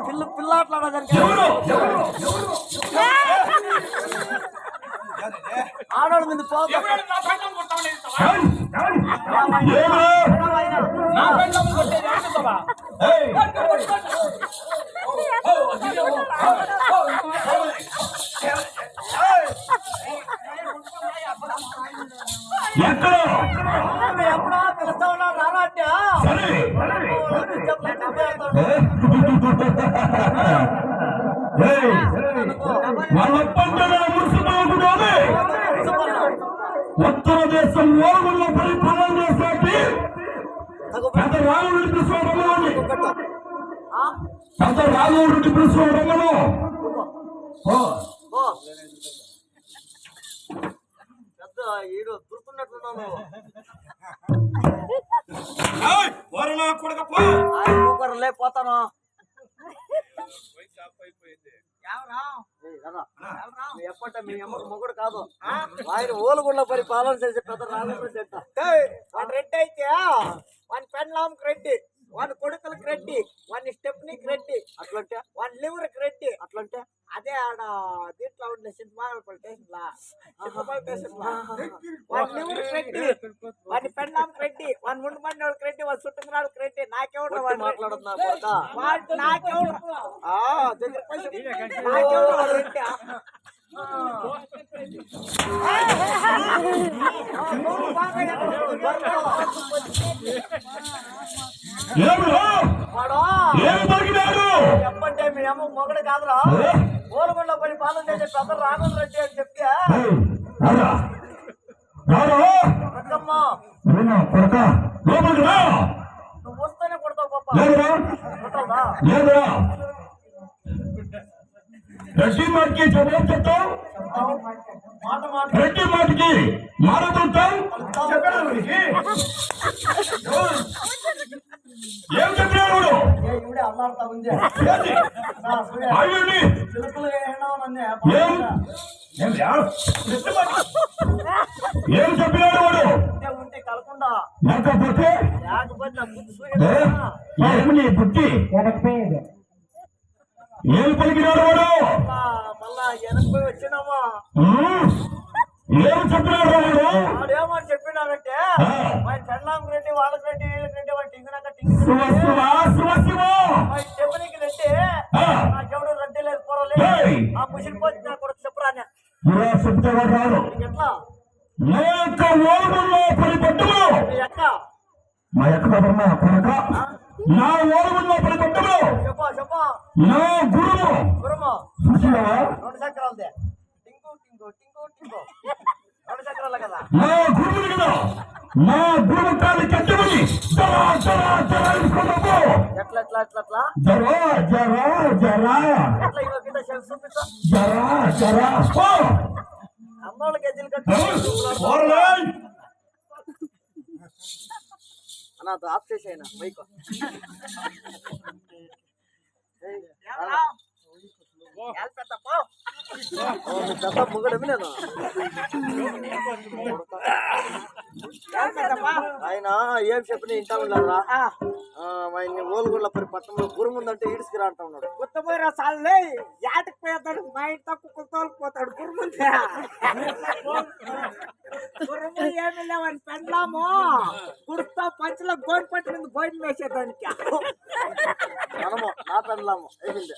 పిల్ల పిల్లాట్లాడడానికి ఆడోళ్ళ మీద ఎప్పుడో పిలుస్తా ఉన్నాడు రానా అంటే ఉత్తర దేశం ఓరుగుల్లో పరిపాలన చేసేటి పెద్ద రాముడిని పిలుచుకోవడంలోని పెద్ద రాముడిని పిలుచుకోవడంలో పెద్ద ఈడు గుర్తున్నట్లున్నాను లేకపోతాను ఎప్పట మీ అమ్మకు మొగుడు కాదు ఆయన ఓలుగుండ పరిపాలన చేసే పెద్ద రాజు చెట్ట వాడి రెడ్డి అయితే వాని పెండ్లాంకి రెడ్డి వాని కొడుకులకి రెడ్డి వాని స్టెప్నీకి రెడ్డి అట్లంటే వాని లివర్కి రెడ్డి అట్లంటే అదే ఆడ దీంట్లో ఉండే సింహపల్లి స్టేషన్ వాని లివర్కి రెడ్డి వాని పెండ్లాంకి రెడ్డి వాని ముందు మంది వాళ్ళకి రెడ్డి వాని చుట్టుకురాళ్ళకి రెడ్డి నాకెవడు వాడు మాట్లాడుతున్నా నాకెవడు నాకెవడు వాడు రెడ్డి చెప్పంటే మీ అమ్మ మొగడు కాదురా ఓలుగుండ పరిపాలన చేసే పెద్ద రాఘవ రెడ్డి అని చెప్తే నువ్వు వస్తేనే కొడతావు పాప రెడ్డి మాటకి జవాబు చెప్తావు రెడ్డి మాటకి మారదుతావు ఏం చెప్పినాడు అల్లాడుతా ఉంది ఏం చెప్పినాడు వాడు ఉంటే కలకుండా లేకపోతే ఏమి పుట్టి ఏం పలికినాడు వాడు మళ్ళా వెనక్కి వచ్చినామా ఏం చెప్పినాడు వాడు వాడేమని చెప్పినాడంటే మన పెళ్ళాం రెడ్డి వాళ్ళకి రెడ్డి వీళ్ళకి రెడ్డి వాడు టింగినాక చెప్పనీకి రెడ్డి నాకెవడు రెడ్డి లేదు పొరలేదు ఆ ముసిరి పోతే నాకు కూడా చెప్పరానే చెప్తే రాడు ఎట్లా నా యొక్క ఓరుగుల్లో పడి పట్టులు ఎక్క మా ఎక్కడ కొనక నా ఓరుగుల్లో పడి పట్టులు చెప్పా నా గురువు చూసినావా 2 చక్రాలదే టింకు టింకు టింకు టింకు 2 చక్రాలు కదా నా గురువు కదా నా గురువు కాలి కట్టమని జరా జరా జరా ఇసుకోబో ఎట్లా ఎట్లా ఎట్లా ఎట్లా జరా జరా జరా ఎట్లా ఇవ కింద చూపిస్తా జరా జరా ఓ అమ్మోళ్ళ గజ్జలు కట్టి అన్న ఆఫ్ చేసేయనా మైక్ పెద్ద ముగడమి నేను ఆయన ఏం చెప్పిన ఇంటా ఉండరా ఆయన ఓలుగుళ్ళ పరి పట్టణంలో గురుముందంటే ఈడ్చుకురా అంటా ఉన్నాడు గుర్తపోయిరా సార్లే యాటకి పోతాడు మా ఇంటి తక్కువ కుత్తోలిపోతాడు గురుముందే గురుము ఏమి లేవని పెండ్లాము కుర్తా పంచలో గోడి పట్టి మీద గోడి వేసేదానికి మనము నా పెండ్లాము ఏమింది